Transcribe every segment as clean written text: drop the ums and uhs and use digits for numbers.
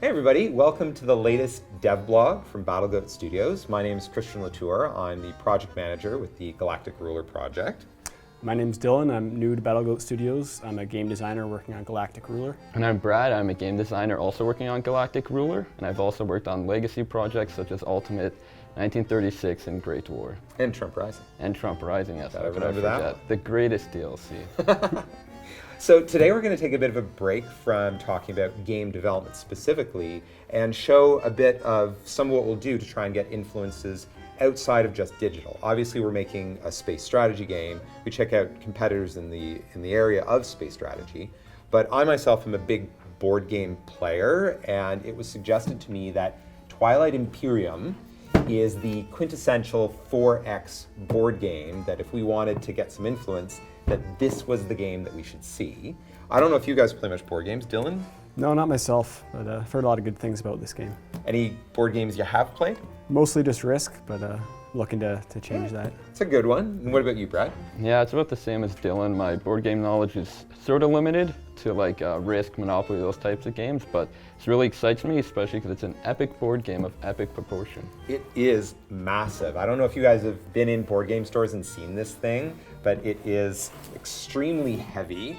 Hey everybody, welcome to the latest dev blog from BattleGoat Studios. My name is Christian Latour. I'm the project manager with the Galactic Ruler project. My name's Dylan. I'm new to BattleGoat Studios. I'm a game designer working on Galactic Ruler. And I'm Brad. I'm a game designer also working on Galactic Ruler, and I've also worked on legacy projects such as Ultimate, 1936, and Great War. And Trump Rising. And Trump Rising, yes. Gotta remember that one. The greatest DLC. So today we're going to take a bit of a break from talking about game development specifically and show a bit of some of what we'll do to try and get influences outside of just digital. Obviously we're making a space strategy game. We check out competitors in the area of space strategy. But I myself am a big board game player, and it was suggested to me that Twilight Imperium is the quintessential 4X board game, that if we wanted to get some influence, that this was the game that we should see. I don't know if you guys play much board games. Dylan? No, not myself, but I've heard a lot of good things about this game. Any board games you have played? Mostly just Risk, but looking to change that. It's a good one. And what about you, Brad? Yeah, it's about the same as Dylan. My board game knowledge is sort of limited to like Risk, Monopoly, those types of games, but it really excites me, especially because it's an epic board game of epic proportion. It is massive. I don't know if you guys have been in board game stores and seen this thing, but it is extremely heavy.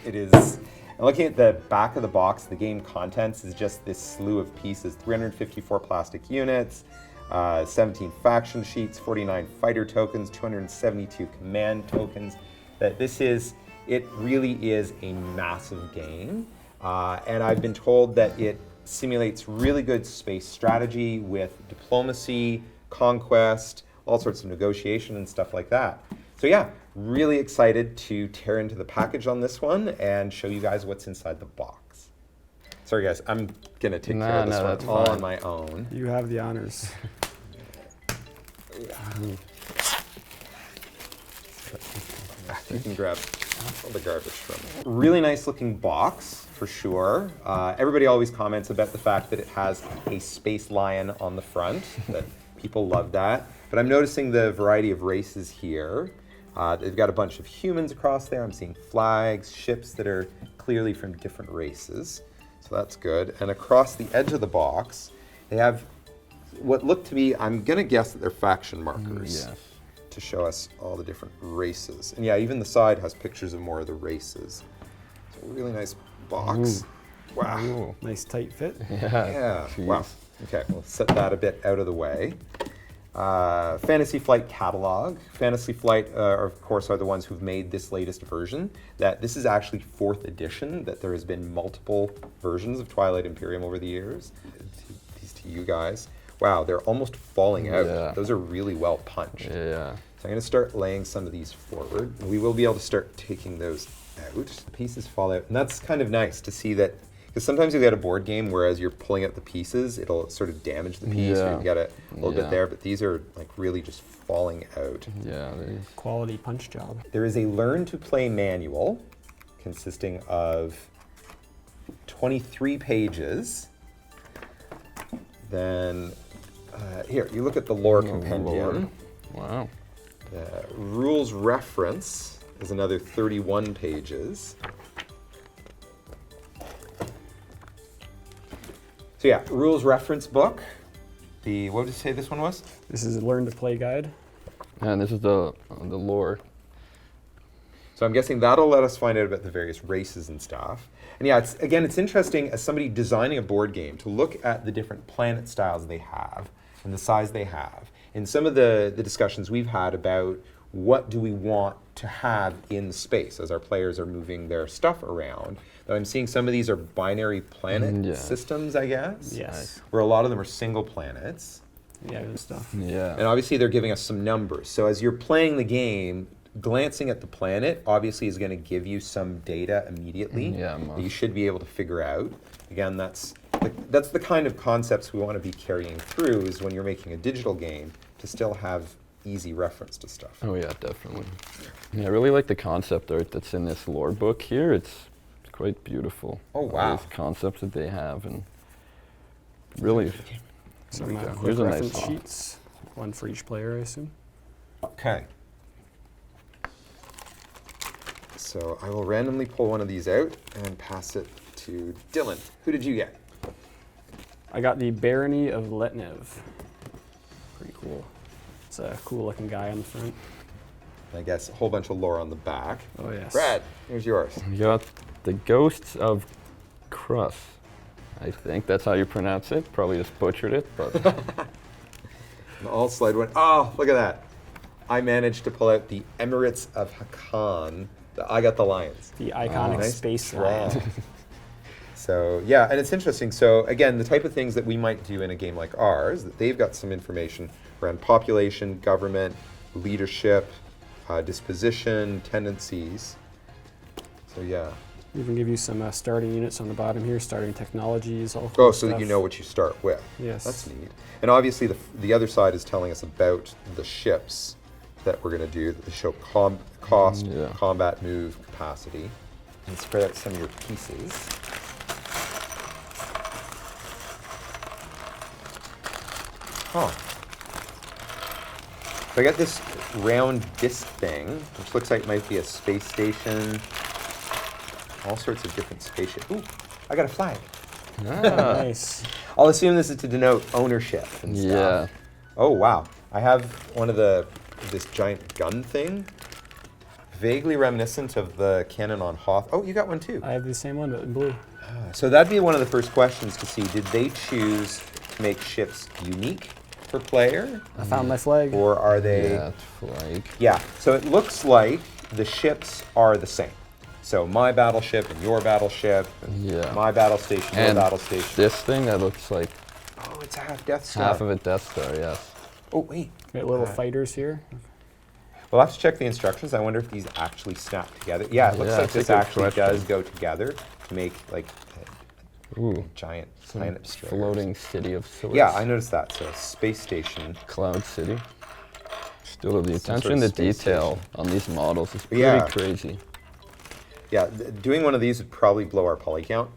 It is, and looking at the back of the box, the game contents is just this slew of pieces, 354 plastic units, 17 faction sheets, 49 fighter tokens, 272 command tokens. It really is a massive game. And I've been told that it simulates really good space strategy with diplomacy, conquest, all sorts of negotiation and stuff like that. So yeah, really excited to tear into the package on this one and show you guys what's inside the box. Sorry guys, I'm gonna take care of this one all on my own. You have the honors. You can grab all the garbage from it. Really nice looking box, for sure. Everybody always comments about the fact that it has a space lion on the front, that people love that. But I'm noticing the variety of races here. They've got a bunch of humans across there. I'm seeing flags, ships that are clearly from different races. So that's good. And across the edge of the box, they have what look to be, I'm gonna guess that they're faction markers. Yes. To show us all the different races. And yeah, even the side has pictures of more of the races. So a really nice box. Ooh. Wow. Ooh. Nice tight fit. Yeah. Jeez. Wow. Okay, we'll set that a bit out of the way. Fantasy Flight catalog. Fantasy Flight, of course, are the ones who've made this latest version. That this is actually 4th edition, that there has been multiple versions of Twilight Imperium over the years. These to you guys. Wow, they're almost falling out. Yeah. Those are really well punched. Yeah. So I'm going to start laying some of these forward. We will be able to start taking those out. The pieces fall out. And that's kind of nice to see that, because sometimes you get a board game where as you're pulling out the pieces, it'll sort of damage the piece, or you get a little bit there, but these are like really just falling out. Yeah, Quality punch job. There is a learn to play manual consisting of 23 pages. Then, here, you look at the lore compendium. Wow. The rules reference is another 31 pages. So yeah, rules reference book. What did you say this one was? This is a learn to play guide. And this is the lore. So I'm guessing that'll let us find out about the various races and stuff. And yeah, it's interesting as somebody designing a board game to look at the different planet styles they have and the size they have. In some of the discussions we've had about what do we want to have in space as our players are moving their stuff around. Though I'm seeing some of these are binary planet systems, I guess. Yes. Where a lot of them are single planets. Yeah, good stuff. Yeah. And obviously they're giving us some numbers. So as you're playing the game, glancing at the planet obviously is going to give you some data immediately that you should be able to figure out. Again, that's the kind of concepts we want to be carrying through, is when you're making a digital game to still have easy reference to stuff. Oh yeah, definitely. Yeah, I really like the concept art that's in this lore book here. It's quite beautiful. Oh wow. All these concepts that they have, and really. Some quick Here's a nice reference box. sheets. One for each player, I assume. Okay. So I will randomly pull one of these out and pass it to Dylan. Who did you get? I got the Barony of Letnev. Pretty cool. It's a cool looking guy on the front. I guess a whole bunch of lore on the back. Oh yes. Brad, here's yours. You got the Ghosts of Krus. I think that's how you pronounce it. Probably just butchered it, but All slide one. Oh, look at that. I managed to pull out the Emirates of Hakan. I got the lions. The iconic Nice space draw. lion. So yeah, and it's interesting. So again, the type of things that we might do in a game like ours, that they've got some information around population, government, leadership, disposition, tendencies. So yeah. We can give you some starting units on the bottom here, starting technologies, all Oh, cool so that you stuff. know what you start with. Yes. That's neat. And obviously the other side is telling us about the ships that we're going to do, that show cost, Yeah. combat move, capacity. And spread out some of your pieces. Huh. So I got this round disc thing, which looks like it might be a space station. All sorts of different spaceships. Ooh, I got a flag. Nice. I'll assume this is to denote ownership and stuff. yeah. Oh wow, I have one of this giant gun thing, vaguely reminiscent of the cannon on Hoth. Oh, you got one too. I have the same one, but in blue. So that'd be one of the first questions to see. Did they choose to make ships unique per player, I found my flag. or are they? Yeah, it's flag. Yeah. So it looks like the ships are the same. So my battleship and your battleship, and Yeah. my battle station, your And battle station. this thing that looks like Oh, it's a half Death Star. half of a Death Star, yes. Oh wait. Got little fighters here. We'll have to check the instructions. I wonder if these actually snap together. Yeah, it looks Yeah, like it's a this good actually question. does go together to make like a Ooh, giant some planet destroyer. floating city of sorts. Yeah, I noticed that. So space station. Cloud City. Still, the Some sort attention of to space detail station. on these models is pretty Yeah. crazy. Yeah, doing one of these would probably blow our poly count.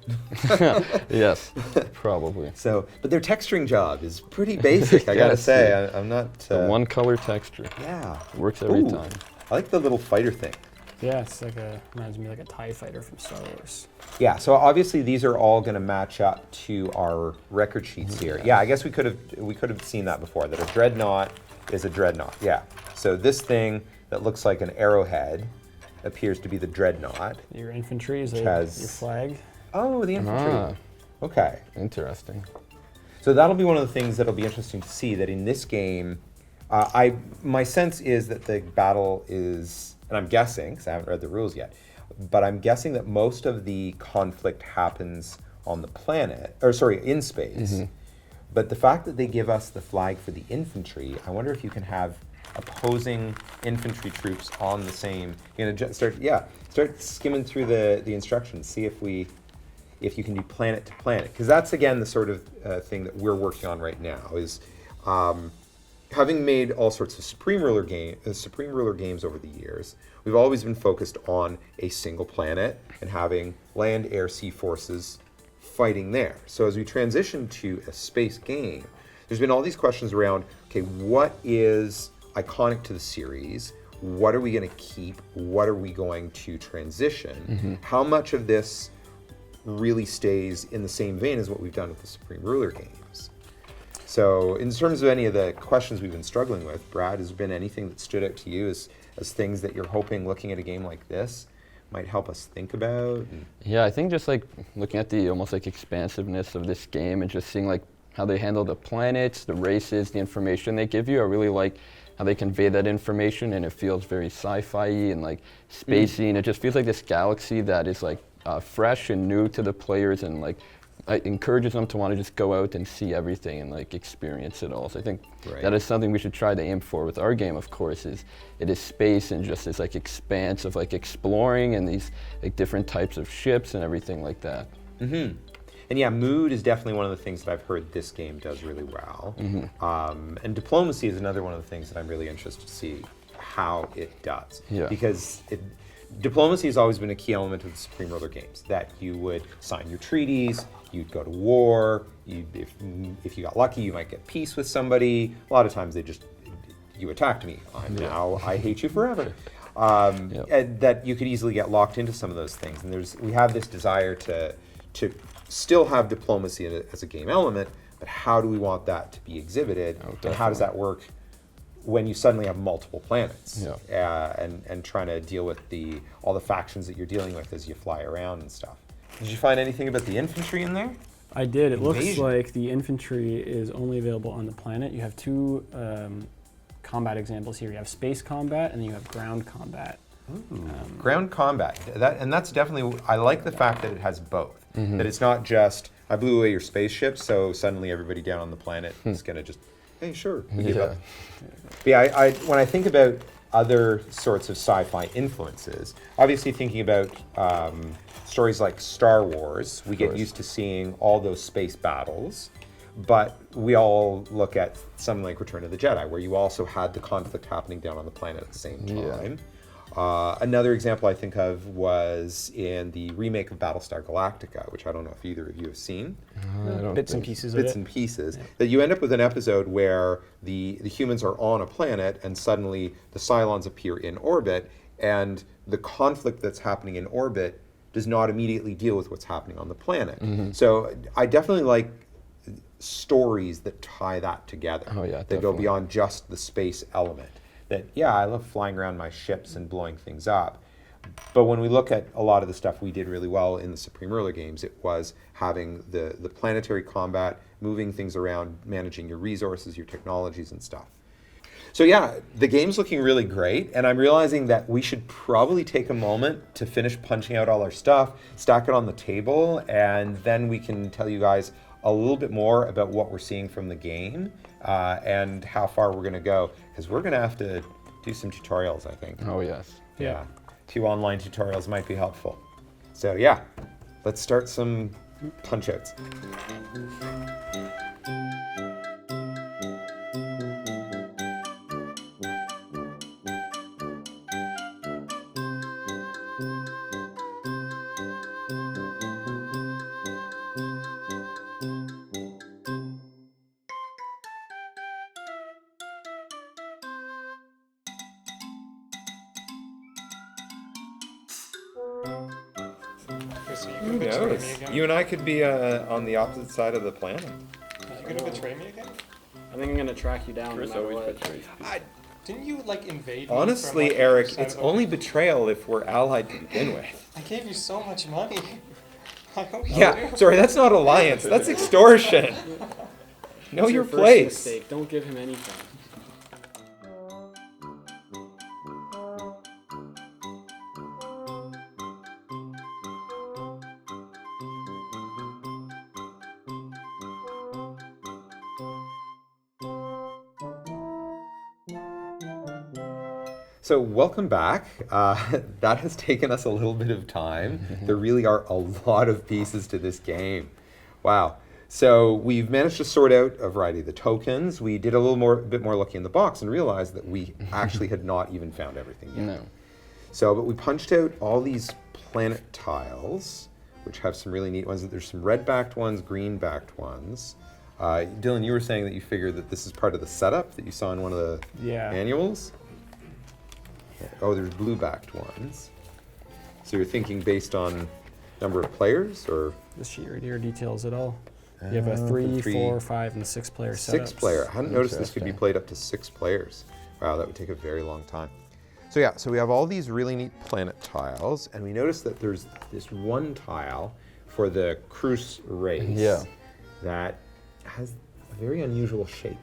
Yes, probably. So, but their texturing job is pretty basic. I gotta Yes, say, yeah. I'm not. The one color texture Yeah. works every Ooh, time. I like the little fighter thing. Yeah, it's like reminds me like a TIE fighter from Star Wars. Yeah, so obviously these are all going to match up to our record sheets here. Yeah, I guess we could have seen that before, that a dreadnought is a dreadnought. Yeah. So this thing that looks like an arrowhead appears to be the dreadnought. Your infantry is Which your has- flag. Oh, the infantry. Ah, Okay. interesting. So that'll be one of the things that'll be interesting to see, that in this game, my sense is that the battle is, and I'm guessing, because I haven't read the rules yet, but I'm guessing that most of the conflict happens on the planet, or sorry, in space. But the fact that they give us the flag for the infantry, I wonder if you can have opposing infantry troops on the same, start skimming through the instructions, see if you can do planet to planet, because that's again the sort of thing that we're working on right now, is having made all sorts of Supreme Ruler games over the years. We've always been focused on a single planet and having land, air, sea forces fighting there. So as we transition to a space game, there's been all these questions around, okay, what is iconic to the series? What are we going to keep? What are we going to transition? How much of this really stays in the same vein as what we've done with the Supreme Ruler games? So in terms of any of the questions we've been struggling with, Brad, has there been anything that stood out to you as things that you're hoping, looking at a game like this, might help us think about? And Yeah, I think just like looking at the almost like expansiveness of this game and just seeing like how they handle the planets, the races, the information they give you. I really like how they convey that information, and it feels very sci-fi and like spacey, and it just feels like this galaxy that is like fresh and new to the players, and like it encourages them to want to just go out and see everything and like experience it all. So I think Right. that is something we should try to aim for with our game, of course, is it is space and just this like expanse of like exploring and these like different types of ships and everything like that. And yeah, mood is definitely one of the things that I've heard this game does really well. And diplomacy is another one of the things that I'm really interested to see how it does. Yeah. Because diplomacy has always been a key element of the Supreme Ruler games, that you would sign your treaties, you'd go to war, if you got lucky, you might get peace with somebody. A lot of times you attacked me, I hate you forever. And that you could easily get locked into some of those things. And we have this desire to still have diplomacy as a game element, but how do we want that to be exhibited? Oh, and how does that work when you suddenly have multiple planets? Yeah. And trying to deal with all the factions that you're dealing with as you fly around and stuff. Did you find anything about the infantry in there? I did. It looks Invasion. like the infantry is only available on the planet. You have two combat examples here. You have space combat and then you have ground combat. Ground combat. That's definitely, I like the fact that it has both. That it's not just, I blew away your spaceship, so suddenly everybody down on the planet is going to just, hey, sure, we give up. But yeah, when I think about other sorts of sci-fi influences, obviously thinking about stories like Star Wars, we get used to seeing all those space battles, but we all look at something like Return of the Jedi, where you also had the conflict happening down on the planet at the same time. Another example I think of was in the remake of Battlestar Galactica, which I don't know if either of you have seen. Bits and pieces of it. Bits and pieces. That you end up with an episode where the humans are on a planet and suddenly the Cylons appear in orbit, and the conflict that's happening in orbit does not immediately deal with what's happening on the planet. So I definitely like stories that tie that together. Oh, yeah, that definitely. go beyond just the space element. That, yeah, I love flying around my ships and blowing things up. But when we look at a lot of the stuff we did really well in the Supreme Ruler games, it was having the planetary combat, moving things around, managing your resources, your technologies and stuff. So yeah, the game's looking really great, and I'm realizing that we should probably take a moment to finish punching out all our stuff, stack it on the table, and then we can tell you guys a little bit more about what we're seeing from the game and how far we're going to go, because we're going to have to do some tutorials, I think. Oh, yes. Yeah. 2 online tutorials might be helpful. So yeah, let's start some punch-outs. Who knows? You and I could be on the opposite side of the planet. Are you gonna betray me again? I think I'm going to track you down no matter what. Didn't you like invade me? Honestly, from, like, Eric, the other it's side only betrayal if we're allied to begin with. I gave you so much money. I hope you Yeah, do. sorry, that's not alliance. That's extortion. Know It's your first place. mistake. Don't give him anything. So welcome back. That has taken us a little bit of time. There really are a lot of pieces to this game. Wow. So we've managed to sort out a variety of the tokens. We did a bit more looking in the box and realized that we actually had not even found everything yet. No. So, but we punched out all these planet tiles, which have some really neat ones. There's some red-backed ones, green-backed ones. Dylan, you were saying that you figured that this is part of the setup that you saw in one of the manuals. Oh, there's blue-backed ones. So you're thinking based on number of players, or? This sheet right here details it all. You have a 3, 4, 5, and 6 player setup. 6 player. I hadn't noticed this could be played up to 6 players. Wow, that would take a very long time. So yeah, so we have all these really neat planet tiles, and we notice that there's this one tile for the Crus race that has a very unusual shape.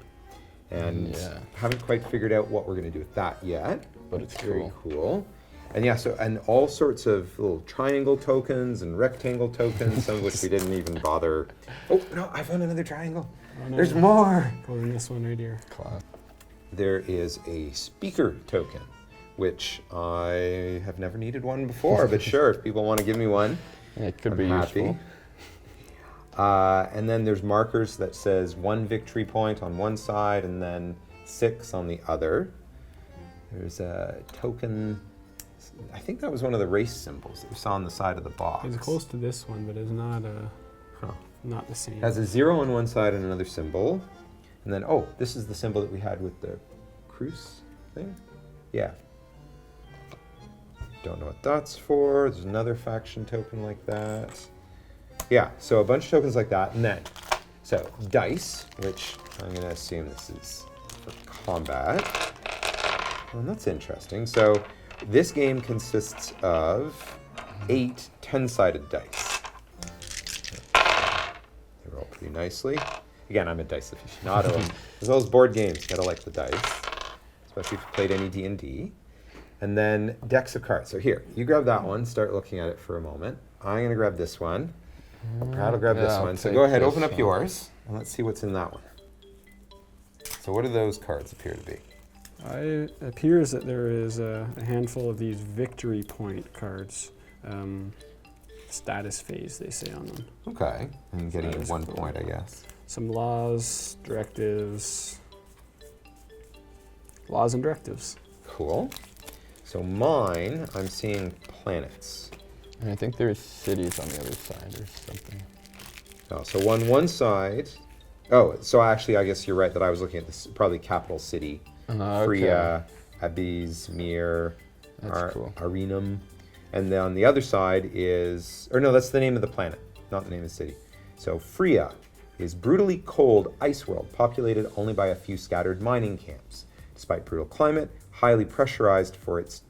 And haven't quite figured out what we're going to do with that yet. But it's very cool. And yeah, so, and all sorts of little triangle tokens and rectangle tokens, some of which we didn't even bother. Oh, no, I found another triangle. Oh, no. There's more. Including this one right here. Class. There is a speaker token, which I have never needed one before, but sure, if people want to give me one, It could I'm be happy. useful. And then there's markers that says 1 victory point on one side and then 6 on the other. There's a token, I think that was one of the race symbols that we saw on the side of the box. It's close to this one, but it's not not the same. It has a 0 on one side and another symbol. And then, oh, this is the symbol that we had with the Crus thing? Yeah. Don't know what that's for. There's another faction token like that. Yeah, so a bunch of tokens like that. And then, So dice, which I'm going to assume this is for combat. Well, that's interesting. So this game consists of 8 10-sided dice. They roll pretty nicely. Again, I'm a dice aficionado. As well as board games, gotta like the dice, especially if you played any D&D. And then decks of cards. So here, you grab that one, start looking at it for a moment. I'm gonna grab this one. Brad will grab this I'll one. So take go ahead, this open up one. yours, and let's see what's in that one. So what do those cards appear to be? It appears that there is a handful of these victory point cards. Status phase, they say on them. Okay, and getting That is 1 cool. point, I guess. Some laws, directives. Laws and directives. Cool. So mine, I'm seeing planets. And I think there's cities on the other side or something. Oh, so on one side, oh, so actually, I guess you're right that I was looking at this, probably capital city. Okay. Freya, Abiz, Mir, That's cool. Arenum. And then on the other side is, or no, that's the name of the planet, not the name of the city. So Freya is brutally cold ice world, populated only by a few scattered mining camps. Despite brutal climate, highly prized for its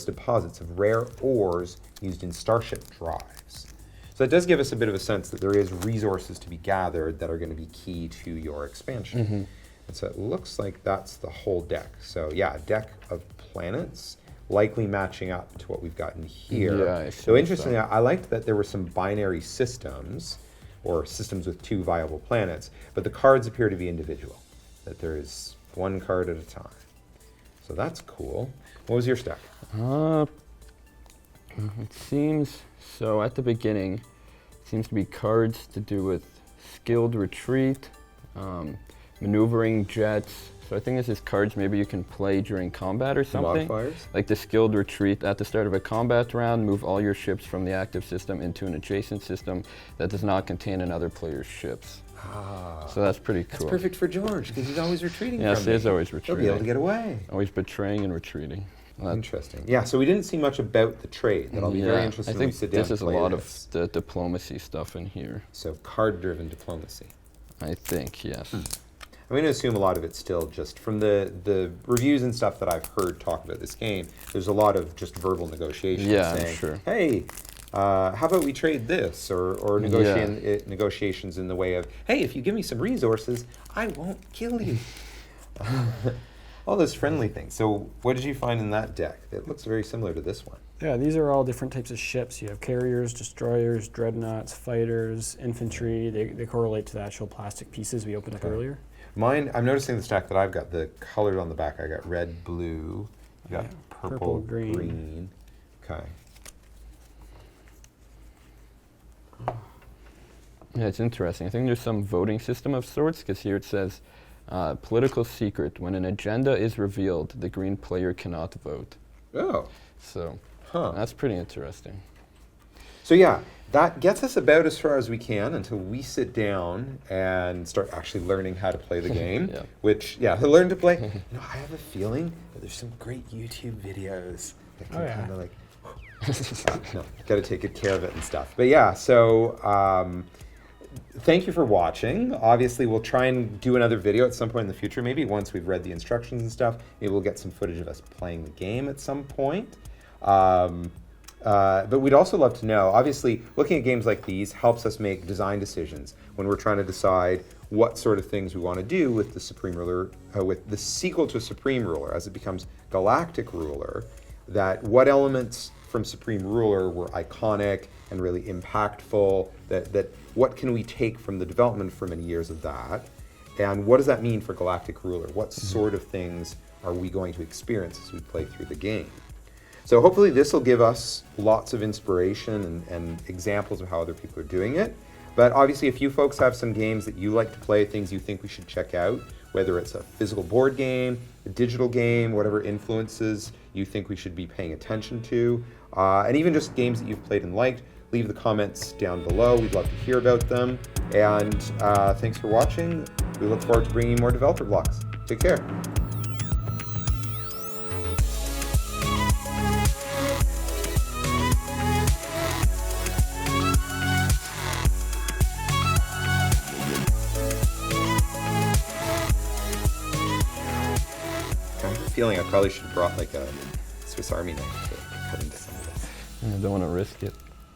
deposits of rare ores used in starship drives. So it does give us a bit of a sense that there is resources to be gathered that are going to be key to your expansion. And so it looks like that's the whole deck. So yeah, a deck of planets, likely matching up to what we've got in here. Yeah, I So see interestingly, that. I liked that there were some binary systems, or systems with 2 viable planets, but the cards appear to be individual, that there is 1 card at a time. So that's cool. What was your stack? It seems, so at the beginning, it seems to be cards to do with skilled retreat, maneuvering jets. So I think this is cards maybe you can play during combat or something. Modifiers? Like the skilled retreat, at the start of a combat round, move all your ships from the active system into an adjacent system that does not contain another player's ships. Ah, So that's pretty cool. that's perfect for George, because he's always retreating Yes, from he is me. always He'll be able to retreating. get away. Always betraying and retreating. Well, that- Interesting. Yeah, so we didn't see much about the trade. That'll be very interesting I when we think sit down this and is a play lot this. of the diplomacy stuff in here. So card-driven diplomacy. I think, yes. I'm going to assume a lot of it's still just from the reviews and stuff that I've heard talk about this game. There's a lot of just verbal negotiations Yeah, I'm saying, sure. hey, how about we trade this? Or negotiations in the way of, hey, if you give me some resources, I won't kill you. All those friendly things. So what did you find in that deck? It looks very similar to this one. Yeah, these are all different types of ships. You have carriers, destroyers, dreadnoughts, fighters, infantry. They correlate to the actual plastic pieces we opened up earlier. Mine, I'm noticing the stack that I've got, the colored on the back, I got red, blue, I got Yeah, purple, green. green. Okay. Yeah, it's interesting. I think there's some voting system of sorts, because here it says, political secret, when an agenda is revealed, the green player cannot vote. Oh, So huh. that's pretty interesting. So yeah, that gets us about as far as we can until we sit down and start actually learning how to play the game. Yeah. Which, yeah, to learn to play. You know, I have a feeling that there's some great YouTube videos that can Oh, yeah. kind of like, no, got to take good care of it and stuff. But yeah, so thank you for watching. Obviously, we'll try and do another video at some point in the future. Maybe once we've read the instructions and stuff. Maybe we'll get some footage of us playing the game at some point. But we'd also love to know, obviously, looking at games like these helps us make design decisions when we're trying to decide what sort of things we want to do with the Supreme Ruler, with the sequel to Supreme Ruler, as it becomes Galactic Ruler, that what elements from Supreme Ruler were iconic and really impactful, that what can we take from the development for many years of that, and what does that mean for Galactic Ruler? What sort of things are we going to experience as we play through the game? So hopefully this will give us lots of inspiration and examples of how other people are doing it. But obviously, if you folks have some games that you like to play, things you think we should check out, whether it's a physical board game, a digital game, whatever influences you think we should be paying attention to, and even just games that you've played and liked, leave the comments down below. We'd love to hear about them. And thanks for watching. We look forward to bringing you more developer blocks. Take care. feeling I probably should have brought like a Swiss Army knife to cut into some of this. I don't want to risk it.